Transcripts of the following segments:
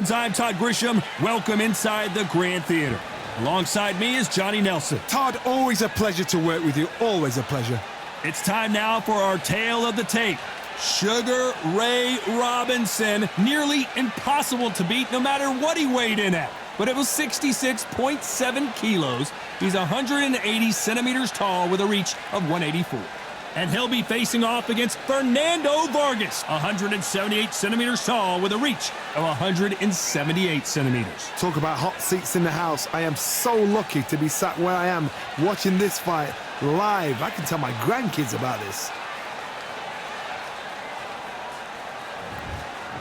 I'm Todd Grisham. Welcome inside the Grand Theater. Alongside me is Johnny Nelson. Todd, always a pleasure to work with you. Always a pleasure. It's time now for our tale of the tape. Sugar Ray Robinson, nearly impossible to beat no matter what he weighed in at. But it was 66.7 kilos. He's 180 centimeters tall with a reach of 184. And he'll be facing off against Fernando Vargas, 178 centimeters tall with a reach of 178 centimeters. Talk about hot seats in the house. I am so lucky to be sat where I am watching this fight live. I can tell my grandkids about this.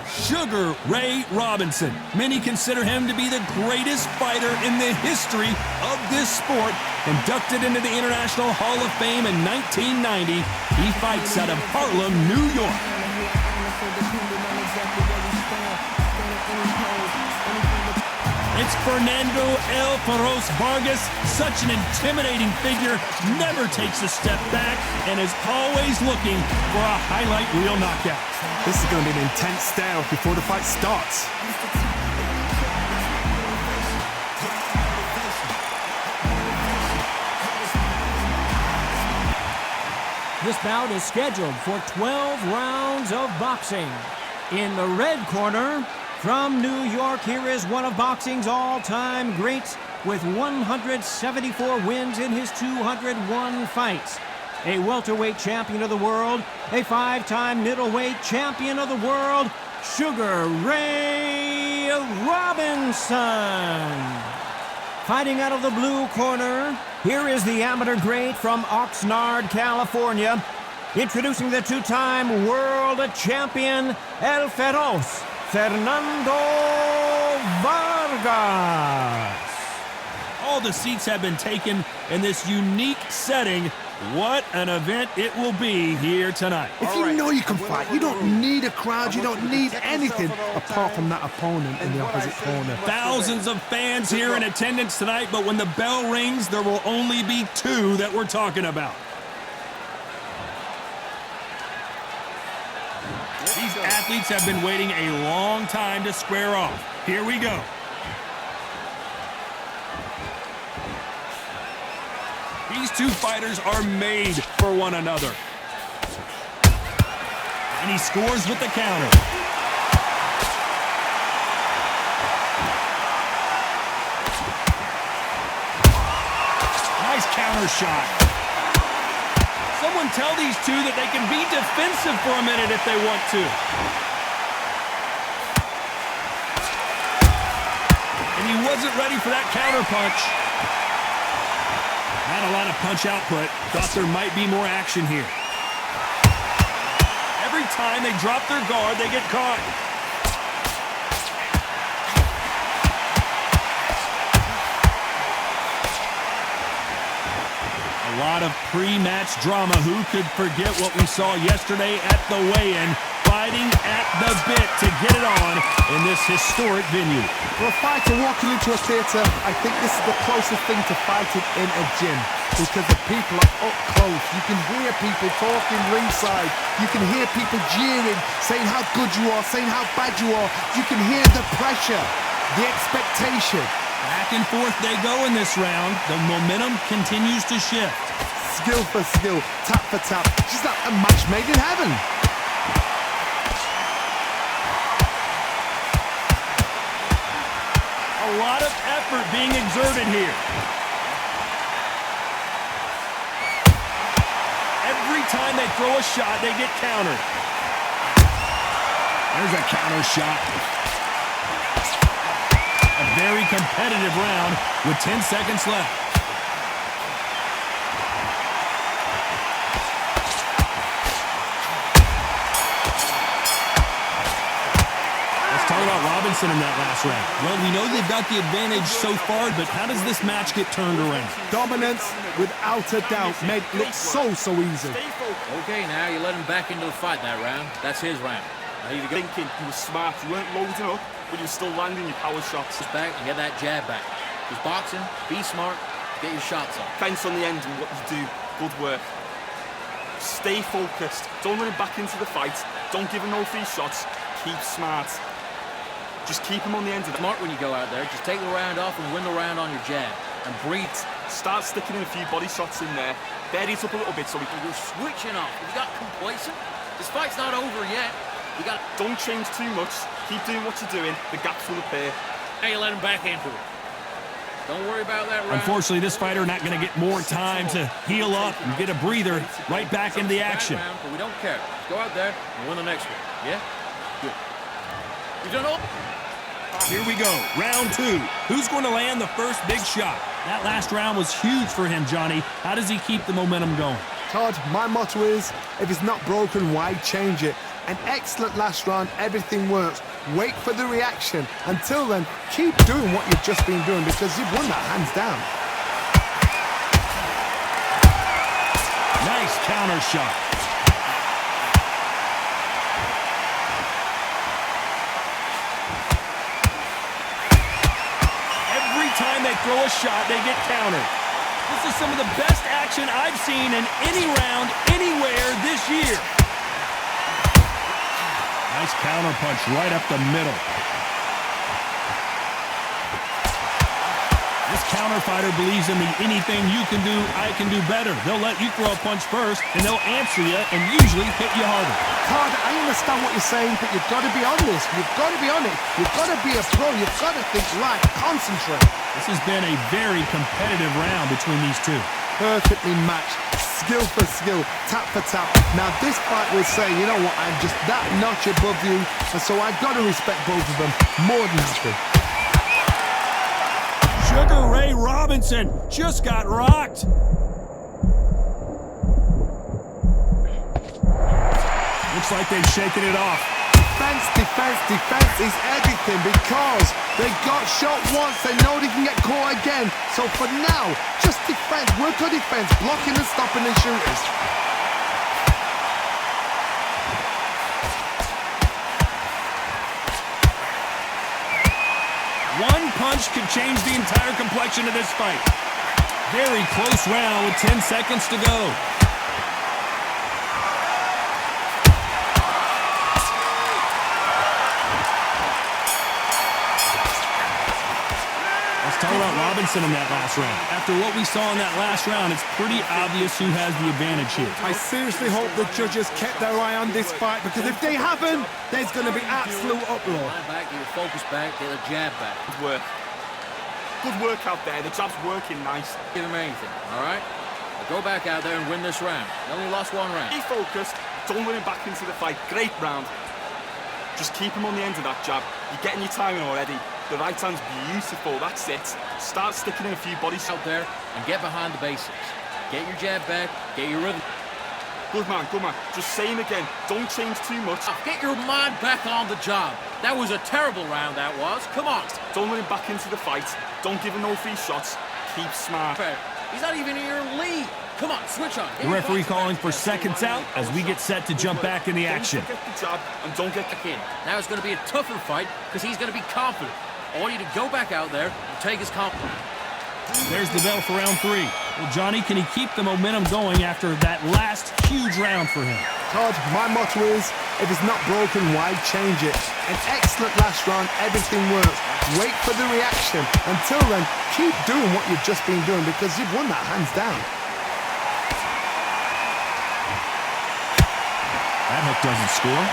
Sugar Ray Robinson. Many consider him to be the greatest fighter in the history of this sport. Inducted into the International Hall of Fame in 1990, he fights out of Harlem, New York. It's Fernando El Feroz Vargas, such an intimidating figure, never takes a step back, and is always looking for a highlight reel knockout. This is going to be an intense stare before the fight starts. This bout is scheduled for 12 rounds of boxing. In the red corner, from New York, here is one of boxing's all-time greats with 174 wins in his 201 fights. A welterweight champion of the world, a 5-time middleweight champion of the world, Sugar Ray Robinson. Fighting out of the blue corner, here is the amateur great from Oxnard, California, introducing the 2-time world champion, El Feroz, Fernando Vargas. All the seats have been taken in this unique setting. What an event it will be here tonight. If you know you can fight, you don't need a crowd, you don't need anything apart from that opponent in the opposite corner. Thousands of fans here in attendance tonight, but when the bell rings, there will only be 2 that we're talking about. These athletes have been waiting a long time to square off. Here we go. These 2 fighters are made for one another. And he scores with the counter. Nice counter shot. Someone tell these 2 that they can be defensive for a minute if they want to. And he wasn't ready for that counter punch. Not a lot of punch output. Thought there might be more action here. Every time they drop their guard, they get caught. A lot of pre-match drama. Who could forget what we saw yesterday at the weigh-in? Fighting at the bit to get it on in this historic venue. For a fighter walking into a theatre, I think this is the closest thing to fighting in a gym because the people are up close. You can hear people talking ringside. You can hear people jeering, saying how good you are, saying how bad you are. You can hear the pressure, the expectation. Back and forth they go in this round. The momentum continues to shift. Skill for skill, tap for tap. Just like a match made in heaven. A lot of effort being exerted here. Every time they throw a shot, they get countered. There's a counter shot. A very competitive round with 10 seconds left. Talk about Robinson in that last round. Well, we know they've got the advantage so far, but how does this match get turned around? Dominance, without a doubt, made it look so easy. Okay, now you let him back into the fight that round. That's his round. Now you go. Thinking you were smart. You weren't loading up, but you were still landing your power shots. Just back and get that jab back. Just boxing, be smart, get your shots off. Fence on the end and what you do. Good work. Stay focused. Don't run it back into the fight. Don't give him no free shots. Keep smart. Just keep him on the end of that. Smart when you go out there. Just take the round off and win the round on your jab. And breathe. Start sticking in a few body shots in there. Bury it up a little bit so we can... You're switching off. You got complacent. This fight's not over yet. You got... Don't change too much. Keep doing what you're doing. The gaps will appear. Now you let him back into it. Don't worry about that round. Unfortunately, this fighter not going to get more time to heal up and get a breather right back into the action. Round, but we don't care. Just go out there and win the next one. Yeah? Good. You've done all... Here we go, round 2. Who's going to land the first big shot? That last round was huge for him, Johnny. How does he keep the momentum going? Todd, my motto is, if it's not broken, why change it? An excellent last round, everything works. Wait for the reaction. Until then, keep doing what you've just been doing because you've won that hands down. Nice counter shot. Every time they throw a shot, they get countered. This is some of the best action I've seen in any round, anywhere this year. Nice counter punch right up the middle. This counter fighter believes in the anything you can do, I can do better. They'll let you throw a punch first, and they'll answer you and usually hit you harder. Todd, I understand what you're saying, but you've got to be on this. You've got to be on it. You've got to be a pro. You've got to think right. Concentrate. This has been a very competitive round between these two. Perfectly matched. Skill for skill, tap for tap. Now this fight will say, you know what, I'm just that notch above you, and so I've got to respect both of them more than happy. Sugar Ray Robinson just got rocked. Looks like they've shaken it off. Defense, defense, defense is everything because they got shot once, they know they can get caught again. So for now, just defense, work on defense, blocking and stopping the shooters. One punch could change the entire complexion of this fight. Very close round with 10 seconds to go. Talk about Robinson in that last round. After what we saw in that last round, it's pretty obvious who has the advantage here. I seriously hope the judges kept their eye on this fight because if they haven't, there's going to be absolute uproar. Line back, get your focus back, get the jab back. Good work. Good work out there. The jab's working nice. Give him anything, all right? Now go back out there and win this round. You only lost one round. Be focused. Don't let him back into the fight. Great round. Just keep him on the end of that jab. You're getting your timing already. The right hand's beautiful, that's it. Start sticking in a few body shots out there and get behind the basics. Get your jab back, get your rhythm. Good man, good man. Just saying again, don't change too much. Get your mind back on the job. That was a terrible round, that was. Come on. Don't let him back into the fight. Don't give him no free shots. Keep smart. He's not even in your lead. Come on, switch on. The referee calling for seconds out as we get set to jump back in the action. Don't forget the jab and don't get back in. Now it's going to be a tougher fight because he's going to be confident. I want you to go back out there and take his confidence. There's the bell for round 3. Well, Johnny, can he keep the momentum going after that last huge round for him? Todd, my motto is, if it's not broken, why change it? An excellent last round, everything works. Wait for the reaction. Until then, keep doing what you've just been doing because you've won that hands down. That hook doesn't score.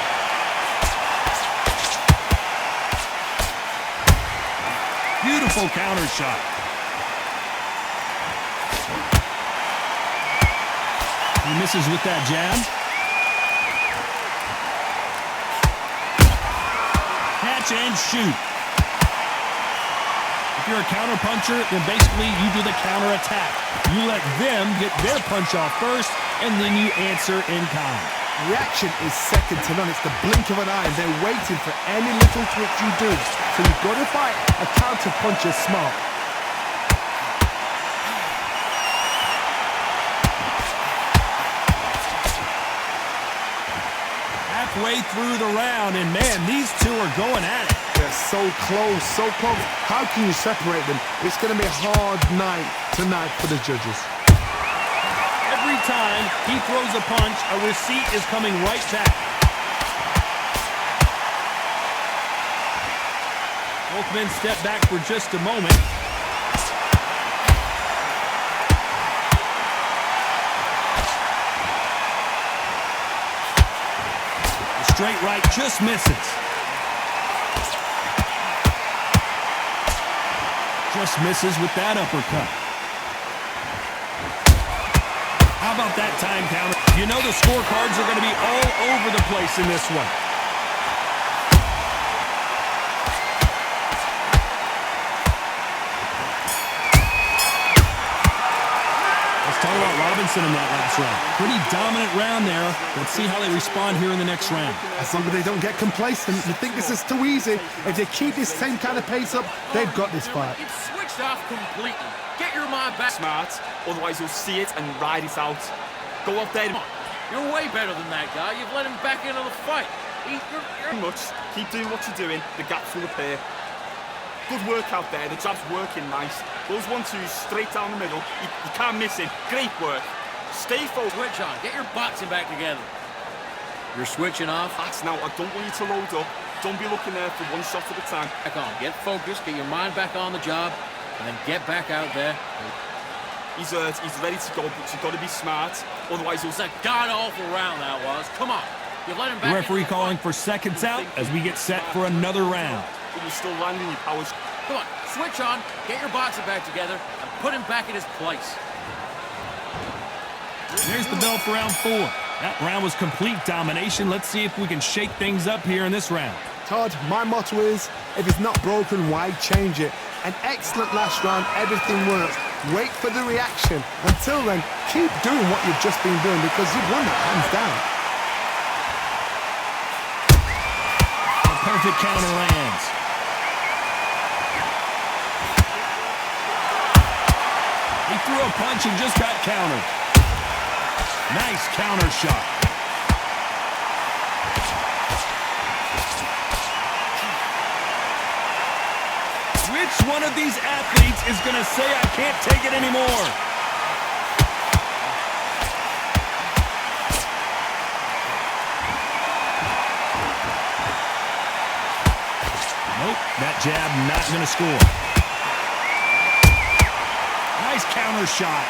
Beautiful counter shot. He misses with that jab. Catch and shoot. If you're a counter puncher, then basically you do the counter attack. You let them get their punch off first, and then you answer in kind. Reaction is second to none. It's the blink of an eye, and they're waiting for any little twitch you do. So you've got to fight a counter puncher smart. Halfway through the round, and man, these two are going at it. They're so close, so close. How can you separate them? It's going to be a hard night tonight for the judges. Every time he throws a punch, a receipt is coming right back. Both men step back for just a moment. The straight right just misses. Just misses with that uppercut. How about that time counter? You know the scorecards are going to be all over the place in this one. Let's talk about Robinson in that last round. Pretty dominant round there. Let's see how they respond here in the next round. As long as they don't get complacent, you think this is too easy. If they keep this same kind of pace up, they've got this fight. It's switched off completely. Get your mind back. Smart, otherwise you'll see it and ride it out. Go out there. You're way better than that guy. You've let him back into the fight. You're Much. Keep doing what you're doing. The gaps will appear. Good work out there. The jab's working nice. Those 1-2s straight down the middle. You can't miss it. Great work. Stay focused. Switch on. Get your boxing back together. You're switching off. That's now. I don't want you to load up. Don't be looking there for one shot at a time. Back on. Get focused. Get your mind back on the job. And then get back out there. He's ready to go, but you've got to be smart. Otherwise, It's a god-awful round that was. Come on. You let him back. The referee calling for seconds out as we get set for another round. But you're still landing your powers. Come on. Switch on. Get your boxing back together. And put him back in his place. There's the bell for round 4. That round was complete domination. Let's see if we can shake things up here in this round. Todd, my motto is, if it's not broken, why change it? An excellent last round, everything works. Wait for the reaction. Until then, keep doing what you've just been doing because you've won that hands down. A perfect counter lands. He threw a punch and just got countered. Nice counter shot. Which one of these athletes is going to say, I can't take it anymore? Nope, that jab not going to score. Nice counter shot.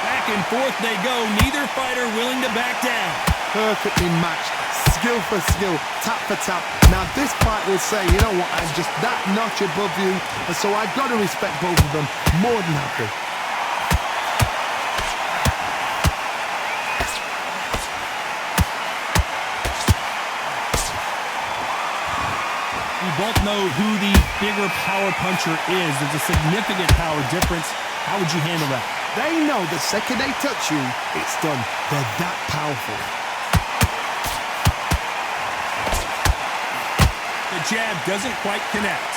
Back and forth they go. Neither fighter willing to back down. Perfectly matched. Skill for skill, tap for tap. Now this fight will say, you know what, I'm just that notch above you, and so I've got to respect both of them. More than happy. We both know who the bigger power puncher is. There's a significant power difference. How would you handle that? They know the second they touch you, it's done. They're that powerful. The jab doesn't quite connect.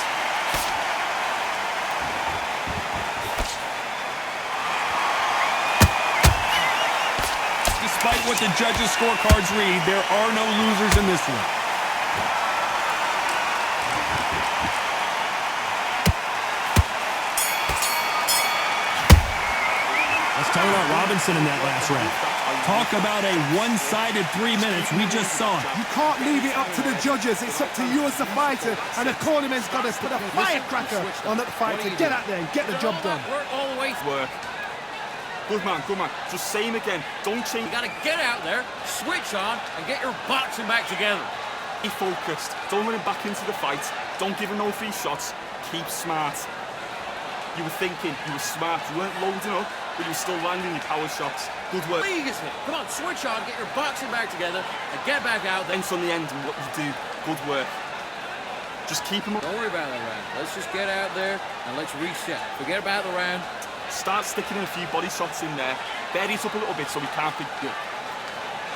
Despite what the judges' scorecards read, there are no losers in this one. Let's talk about Robinson in that last round. Talk about a one-sided 3 minutes. We just saw it. You can't leave it up to the judges. It's up to you as the fighter, and the cornerman's got to put a firecracker on that fighter. Get out there and get the job done. Work all the way through. Work. Good man, good man. Just say him again. Don't change. You gotta get out there, switch on, and get your boxing back together. Be focused. Don't let him back into the fight. Don't give him no free shots. Keep smart. You were thinking, you were smart. You weren't loading up, but you were still landing your power shots. Good work. League is it. Come on, switch on, get your boxing back together, and get back out there. Ends on the end and what you do. Good work. Just keep him up. Don't worry about that round. Let's just get out there and let's reset. Forget about the round. Start sticking in a few body shots in there. Bury it up a little bit so we can't be good.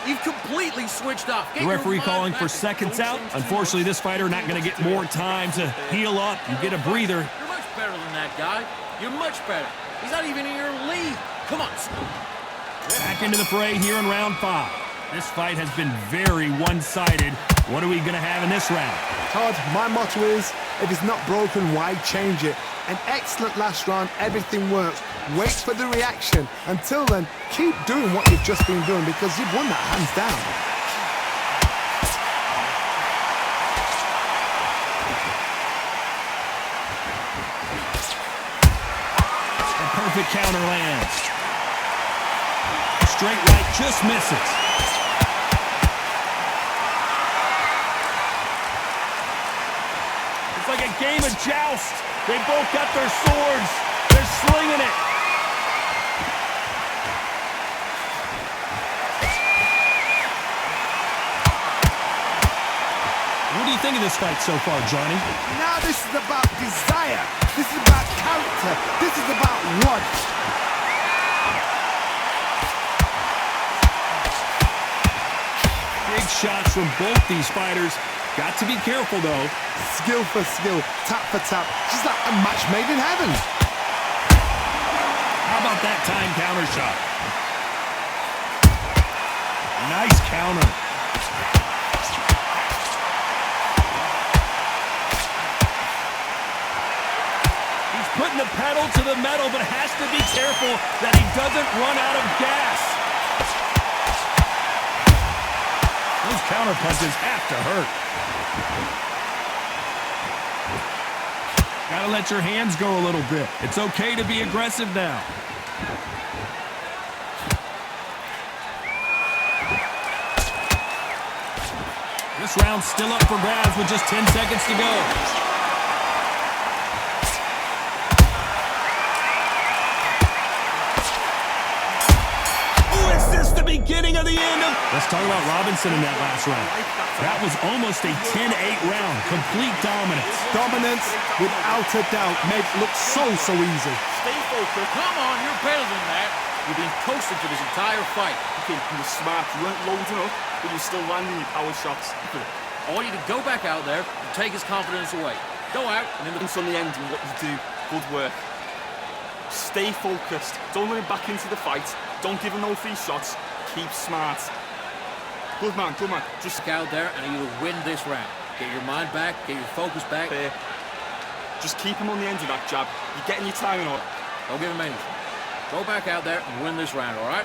You've completely switched off. The referee calling for seconds out. Unfortunately, this fighter not going to get more time to heal up. You get a breather. You're much better than that guy. You're much better. He's not even in your league. Come on. Back into the fray here in round 5. This fight has been very one-sided. What are we going to have in this round? Todd, my motto is, if it's not broken, why change it? An excellent last round, everything works. Wait for the reaction. Until then, keep doing what you've just been doing because you've won that hands down. Terrific counter lands. Straight right just misses. It's like a game of joust. They both got their swords. They're slinging it. What do you think of this fight so far, Johnny? Now this is about desire. This is about character. This is about want. Big shots from both these fighters. Got to be careful, though. Skill for skill, tap for tap. Just like a match made in heaven. How about that time counter shot? Nice counter. He's putting the pedal to the metal, but has to be careful that he doesn't run out of gas. Those counter punches have to hurt. Gotta let your hands go a little bit. It's okay to be aggressive now. This round's still up for grabs with just 10 seconds to go. Oh, is this the beginning of the end of... Let's talk about Robinson in that last round. That was almost a 10-8 round. Complete dominance. Dominance, without a doubt, made it look so easy. Stay focused. Come on, you're better than that. You've been coasting for this entire fight. You were smart. You weren't loading up, but you were still landing your power shots. I want you to go back out there and take his confidence away. Go out and then Focus on the end and what you do. Good work. Stay focused. Don't let him back into the fight. Don't give him no free shots. Keep smart. Good man, good man. just go out there and you'll win this round. Get your mind back, get your focus back. Just keep him on the end of that jab. You're getting your timing on. Don't give him anything. Go back out there and win this round, all right?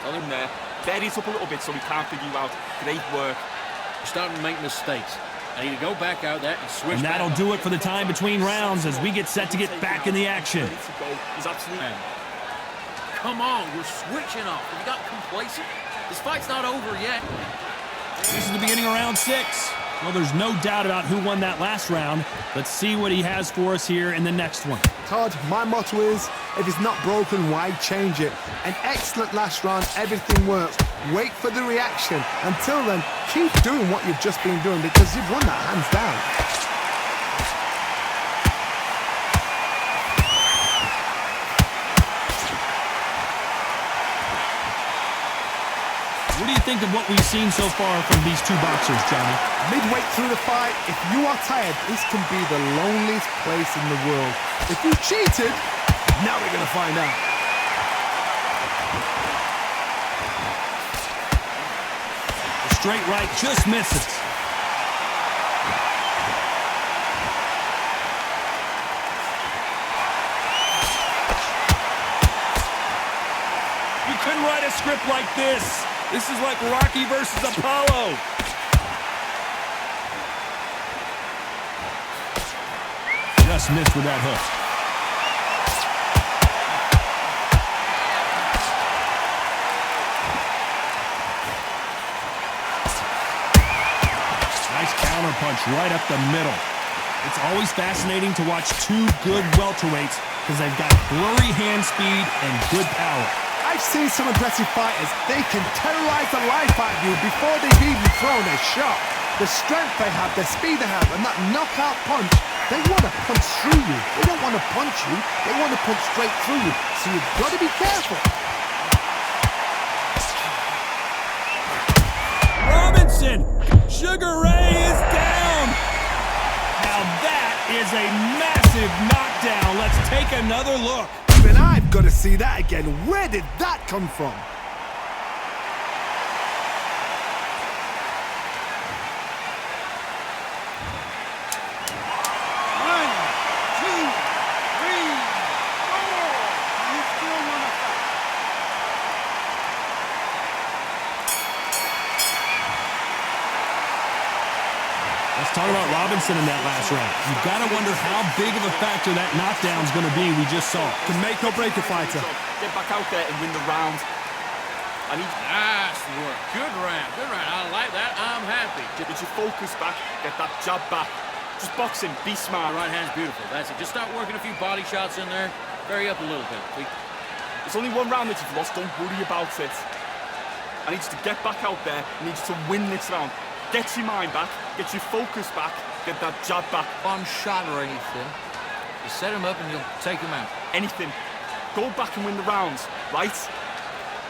Tell him there. Bury it up a little bit so he can't figure you out. Great work. You're starting to make mistakes. I need to go back out there and switch. And that'll do it for the time between rounds as we get set to get back in the action. Ready to go. He's absolutely... Come on, you're switching off. Have you got complacent? This fight's not over yet. This is the beginning of round 6. Well, there's no doubt about who won that last round. Let's see what he has for us here in the next one. Todd, my motto is, if it's not broken, why change it? An excellent last round, everything works. Wait for the reaction. Until then, keep doing what you've just been doing because you've won that hands down. What do you think of what we've seen so far from these two boxers, Johnny? Midway through the fight, if you are tired, this can be the loneliest place in the world. If you cheated, now we're going to find out. The straight right just misses. You couldn't write a script like this. This is like Rocky versus Apollo. Just missed with that hook. Nice counter punch right up the middle. It's always fascinating to watch two good welterweights because they've got blurry hand speed and good power. I've seen some aggressive fighters. They can terrorize the life out of you before they've even thrown a shot. The strength they have, the speed they have, and that knockout punch, they want to punch through you. They don't want to punch you. They want to punch straight through you. So you've got to be careful. Robinson! Sugar Ray is down! Now that is a massive knockdown. Let's take another look. Even I've got to see that again. Where did that come from? Let's talk about Robinson in that last round. You've got to wonder how big of a factor that knockdown's going to be we just saw. Can make or break a fighter. Get back out there and win the round. I need... Nice work. Good round. Good round. I like that. I'm happy. Get your focus back. Get that jab back. Just box him. Be smart. Right hand's beautiful. That's it. Just start working a few body shots in there. Vary up a little bit. It's only one round that you've lost. Don't worry about it. I need you to get back out there. I need you to win this round. Get your mind back. Get your focus back. Get that jab back. One shot or anything. You set him up and you'll take him out. Anything. Go back and win the rounds, right?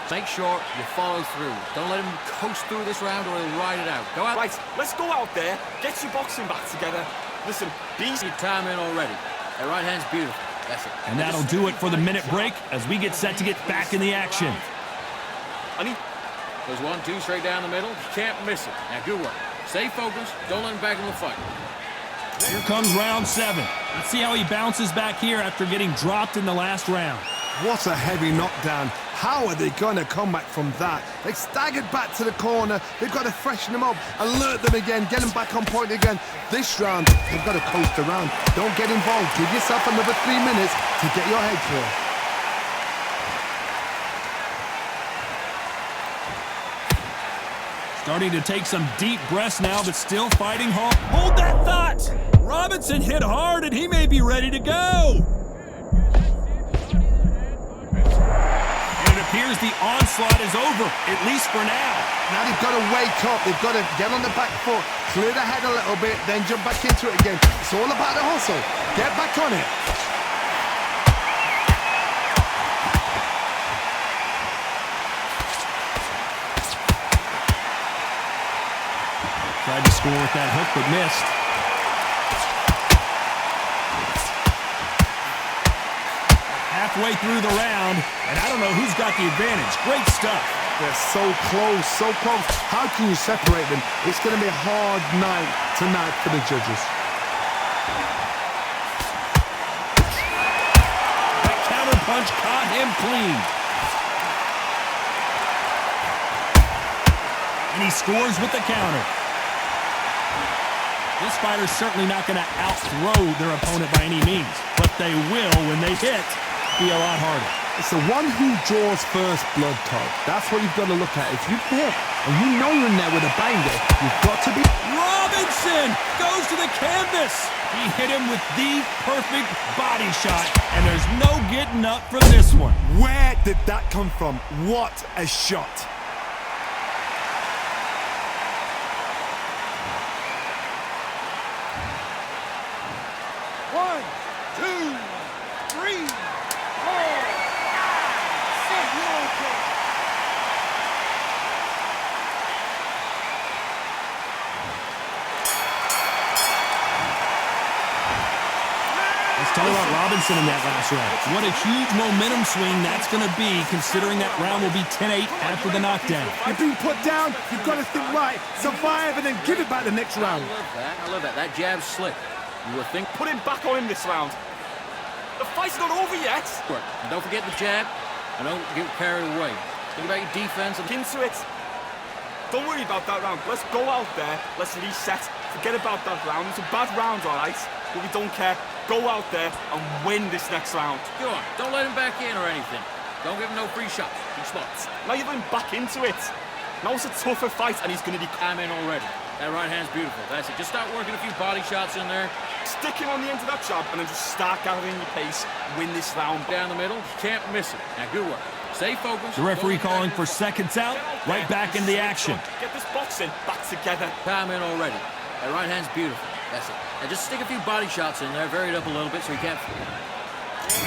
Make sure you follow through. Don't let him coast through this round or he'll ride it out. Go out. Right, let's go out there. Get your boxing back together. Listen, be... Your time in already. That right hand's beautiful. That's it. And that'll do it for the minute break as we get set to get back in the action. I need... Goes 1-2 straight down the middle. You can't miss it. Now, good work. Stay focused. Don't let him back in the fight. Here comes round 7. Let's see how he bounces back here after getting dropped in the last round. What a heavy knockdown. How are they going to come back from that? They staggered back to the corner. They've got to freshen them up, alert them again, get them back on point again. This round, they've got to coast around. Don't get involved. Give yourself another 3 minutes to get your head clear. Starting to take some deep breaths now, but still fighting hard. Hold that thought! Robinson hit hard, and he may be ready to go. And it appears the onslaught is over, at least for now. Now they've got to wake up. They've got to get on the back foot, clear the head a little bit, then jump back into it again. It's all about the hustle. Get back on it. Tried to score with that hook, but missed. Halfway through the round, and I don't know who's got the advantage. Great stuff. They're so close, so close. How can you separate them? It's going to be a hard night tonight for the judges. That counter punch caught him clean. And he scores with the counter. This fighter's certainly not going to out-throw their opponent by any means, but they will, when they hit, be a lot harder. It's the one who draws first blood, Todd. That's what you've got to look at. If you hit, and you know you're in there with a banger, you've got to be... Robinson goes to the canvas. He hit him with the perfect body shot, and there's no getting up from this one. Where did that come from? What a shot. Talk about Robinson in that last round. What a huge momentum swing that's going to be, considering that round will be 10-8 after the knockdown. You've been put down, you've got to think right, survive, and then give it back the next round. I love that. That jab's slick. You would think... Put him back on him this round. The fight's not over yet. And don't forget the jab, and don't get carried away. Think about your defense. Look into it. Don't worry about that round. Let's go out there. Let's reset. Forget about that round. It's a bad round, all right? But we don't care. Go out there and win this next round. Go on. Don't let him back in or anything. Don't give him no free shots. Be smart. Now you're going back into it. Now it's a tougher fight, and he's going to be... I'm in already. That right hand's beautiful. That's it. Just start working a few body shots in there. Stick him on the end of that jab, and then just start gathering your pace. Win this round. Down the middle. You can't miss it. Now, good work. Stay focused. The referee calling for seconds out. Right back into the action. Get this boxing back together. Time in already. That right hand's beautiful. That's it. Now just stick a few body shots in there, vary it up a little bit so he can't...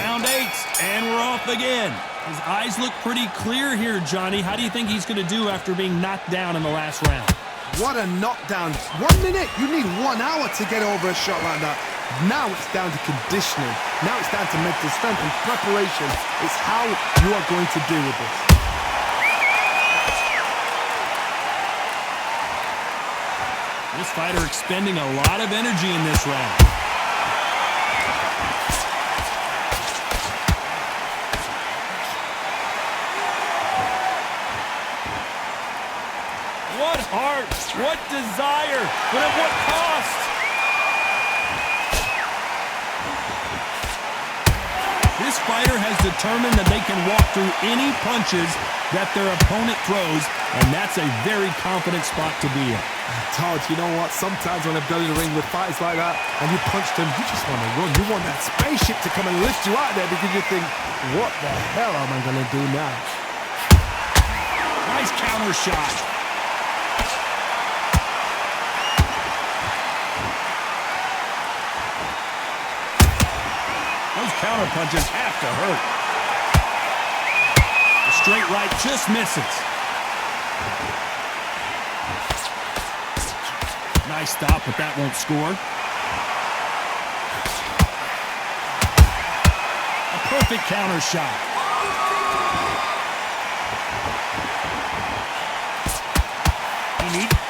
Round 8, and we're off again. His eyes look pretty clear here, Johnny. How do you think he's going to do after being knocked down in the last round? What a knockdown. 1 minute, you need 1 hour to get over a shot like that. Now it's down to conditioning. Now it's down to mental strength and preparation. It's how you are going to deal with this. This fighter expending a lot of energy in this round. What heart, what desire, but at what cost? fighter has determined that they can walk through any punches that their opponent throws, and that's a very confident spot to be in. Todd, you know what? Sometimes when I've done in the ring with fighters like that, and you punch them, you just want to run. You want that spaceship to come and lift you out there because you think, what the hell am I going to do now? Nice counter shot. Those counter punches have to hurt. The straight right just misses. Nice stop, but that won't score. A perfect counter shot.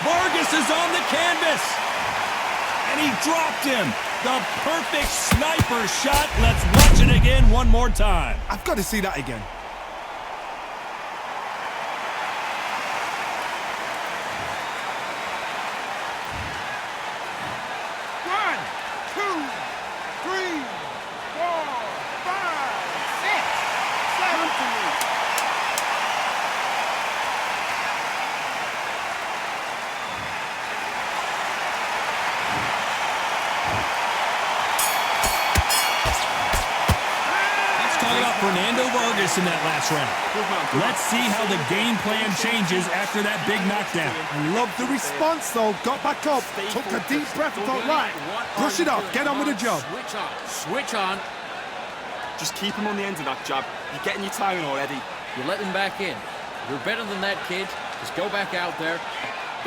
Vargas is on the canvas. And he dropped him. The perfect sniper shot. Let's watch it again one more time. I've got to see that again. Fernando Vargas in that last round. Let's see how the game plan changes after that big knockdown. I love the response, though. Got back up, took a deep breath and thought, right, brush it off, get on with the job. Switch on. Switch on. Just keep him on the end of that jab. You're getting your timing already. You let him back in. You're better than that, kid. Just go back out there.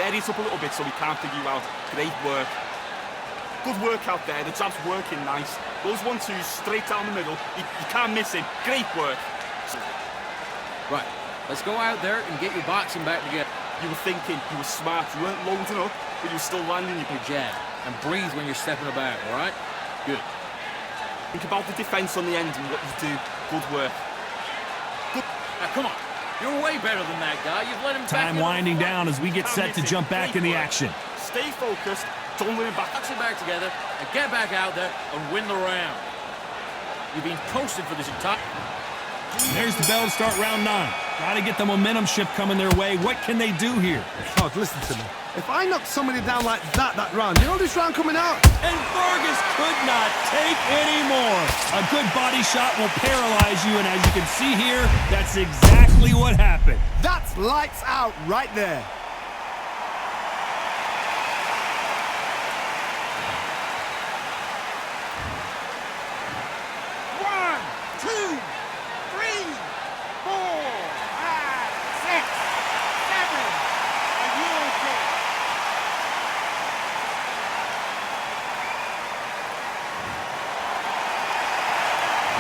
Bury it up a little bit so we can't figure you out. Great work. Good work out there. The jab's working nice. Those 1-2s straight down the middle. You can't miss it. Great work. Right. Let's go out there and get your boxing back together. You were thinking. You were smart. You weren't loading up, but you were still landing your big jab. And breathe when you're stepping about, all right? Good. Think about the defense on the end and what you do. Good work. Good. Now, come on. You're way better than that guy. You've let him Time winding down as we get set to jump back in the action. Stay focused. Don't let him back. Box him back together and get back out there and win the round. You've been coasted for this entire... There's the bell to start round 9. Got to get the momentum shift coming their way. What can they do here? Oh, listen to me. If I knock somebody down like that round, you know this round coming out? And Vargas could not take any more. A good body shot will paralyze you, and as you can see here, that's exactly what happened. That's lights out right there.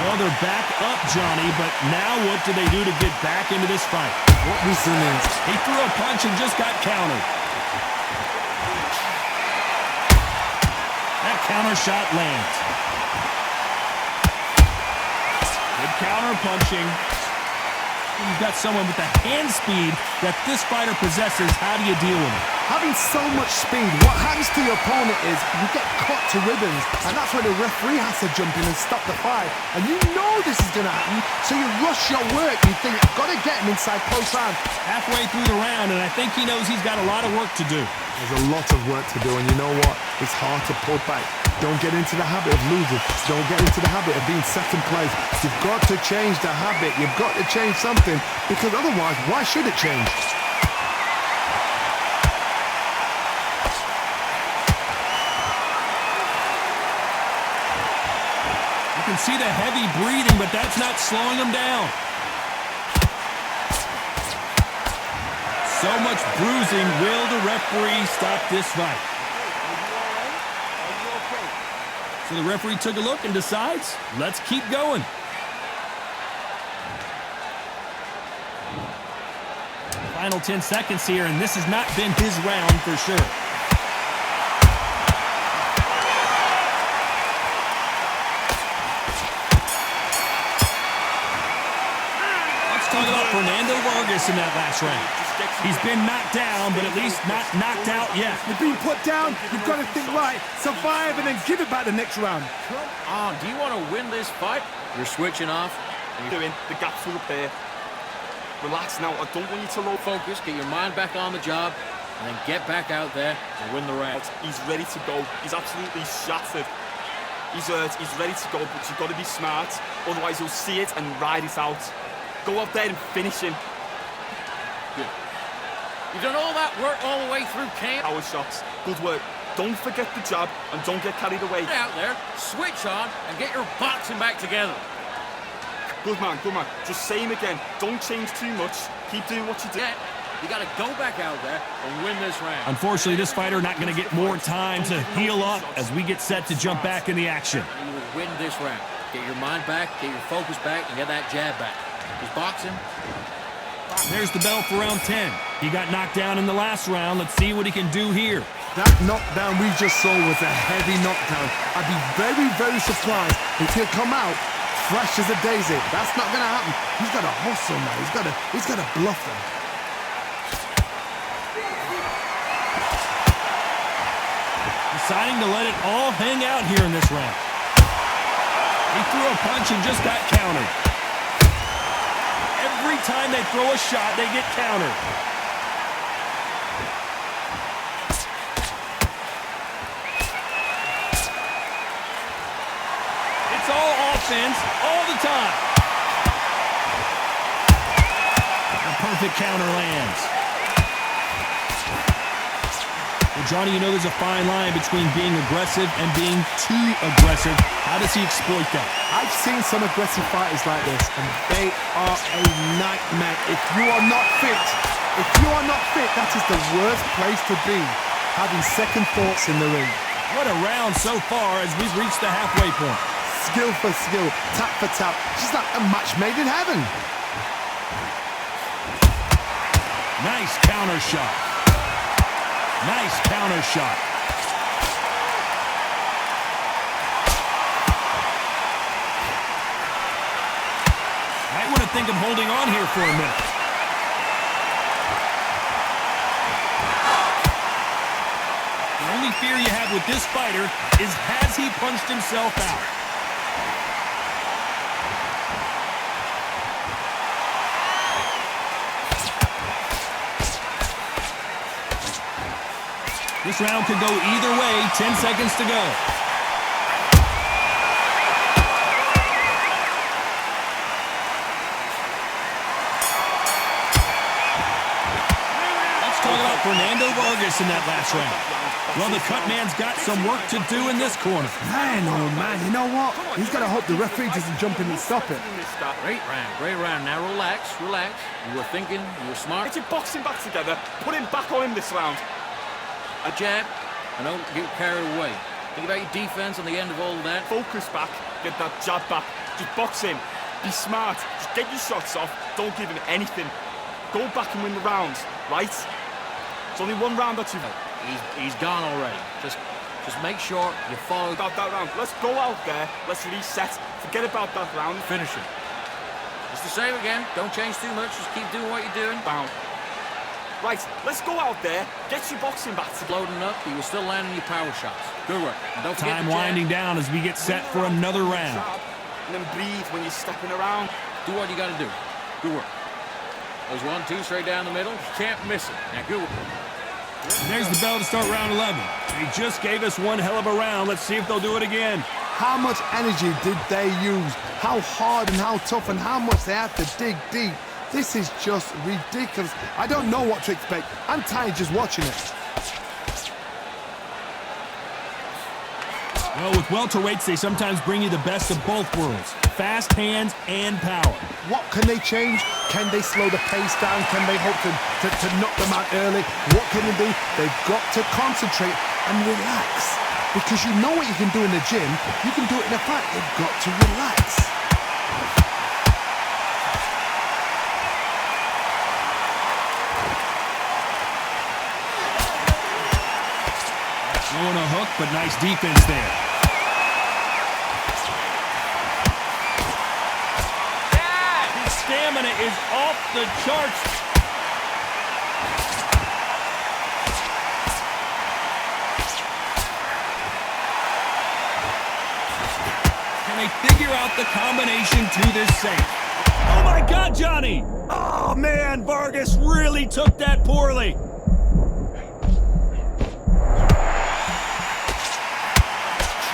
Well, they're back up, Johnny, but now what do they do to get back into this fight? What resilience. He threw a punch and just got countered. That counter shot lands. Good counter punching. You've got someone with the hand speed that this fighter possesses. How do you deal with it? Having so much speed, what happens to your opponent is you get cut to ribbons, and that's where the referee has to jump in and stop the fight. And you know this is going to happen, so you rush your work. You think, I've got to get him inside close round. Halfway through the round, and I think he knows he's got a lot of work to do. There's a lot of work to do, and you know what? It's hard to pull back. Don't get into the habit of losing. Don't get into the habit of being second place. You've got to change the habit. You've got to change something, because otherwise, why should it change? You can see the heavy breathing, but that's not slowing him down. So much bruising. Will the referee stop this fight? So the referee took a look and decides, let's keep going. Final 10 seconds here, and this has not been his round for sure. Let's talk about Fernando Vargas in that last round. He's been knocked down, but at least not knocked out yet. You've been put down, you've got to think right, survive and then give it back the next round. Come on, do you want to win this fight? You're switching off. Doing the gaps will appear. Relax now. I don't want you to low Focus, get your mind back on the job, and then get back out there and win the round. He's ready to go. He's absolutely shattered. He's hurt. He's ready to go, but you've got to be smart. Otherwise, you'll see it and ride it out. Go out there and finish him. Good. You've done all that work all the way through camp. Power shots. Good work. Don't forget the jab and don't get carried away. Get out there, switch on, and get your boxing back together. Good man, good man. Just same again. Don't change too much. Keep doing what you do. Yeah, you got to go back out there and win this round. Unfortunately, this fighter not going to get more time to heal up as we get set to jump back in the action. You will win this round. Get your mind back, get your focus back, and get that jab back. Because boxing... There's the bell for round 10. He got knocked down in the last round. Let's see what he can do here. That knockdown we just saw was a heavy knockdown. I'd be very, very surprised if he'll come out fresh as a daisy. That's not going to happen. He's got to hustle now. He's got to bluff him. Deciding to let it all hang out here in this round. He threw a punch and just got countered. Every time they throw a shot, they get countered. It's all offense, all the time. A perfect counter lands. Well, Johnny, you know there's a fine line between being aggressive and being too aggressive. How does he exploit that? I've seen some aggressive fighters like this, and they are a nightmare. If you are not fit, that is the worst place to be, having second thoughts in the ring. What a round so far as we've reached the halfway point. Skill for skill, tap for tap. Just like a match made in heaven. Nice counter shot. Nice counter shot. Might want to think of holding on here for a minute. The only fear you have with this fighter is has he punched himself out? This round could go either way. 10 seconds to go. Let's talk about Fernando Vargas in that last round. Well, the cut man's got some work to do in this corner. Man, oh man, you know what? He's got to hope the referee doesn't jump in and stop it. Great round, great round. Now relax, relax. You were thinking, you were smart. Get your boxing back together. Put him back on him this round. A jab, and don't get carried away. Think about your defense on the end of all of that. Focus back. Get that jab back. Just box him. Be smart. Just get your shots off. Don't give him anything. Go back and win the rounds, right? It's only one round that you've... He's gone already. Just make sure you follow... About that round. Let's go out there. Let's reset. Forget about that round. Finish it. It's the same again. Don't change too much. Just keep doing what you're doing. Bound. Right, let's go out there, get your boxing back to loading up, but you were still landing your power shots. Good work. And don't forget Time winding down as we get set for another round. And then breathe when you're stepping around. Do what you got to do. Good work. There's 1, 2 straight down the middle. You can't miss it. Now, good work. There's the bell to start round 11. They just gave us one hell of a round. Let's see if they'll do it again. How much energy did they use? How hard and how tough and how much they had to dig deep. This is just ridiculous. I don't know what to expect. I'm tired just watching it. Well, with welterweights, they sometimes bring you the best of both worlds. Fast hands and power. What can they change? Can they slow the pace down? Can they hope to knock them out early? What can they do? They've got to concentrate and relax. Because you know what you can do in the gym. You can do it in a fight. They've got to relax. Throwing a hook, but nice defense there. His stamina stamina is off the charts. Can they figure out the combination to this save? Oh my God, Johnny! Oh man, Vargas really took that poorly.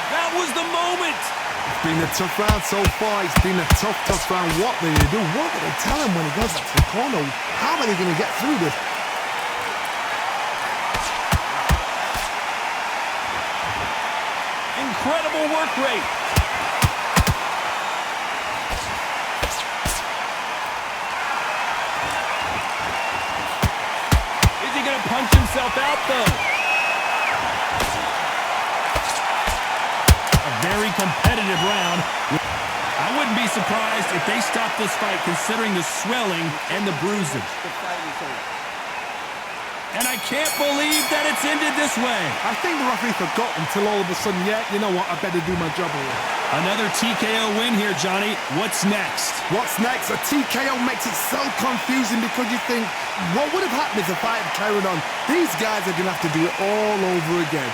That was the moment. It's been a tough round so far. It's been a tough round. What are they going to do? What are they tell him when he goes up to the corner? How are they going to get through this? Incredible work rate. Is he going to punch himself out, though? A very competitive round. I wouldn't be surprised if they stopped this fight considering the swelling and the bruising. And I can't believe that it's ended this way. I think the referee forgot until all of a sudden, yeah, you know what, I better do my job here. Another TKO win here, Johnny. What's next? What's next? A TKO makes it so confusing because you think, what would have happened if the fight had carried on? These guys are going to have to do it all over again.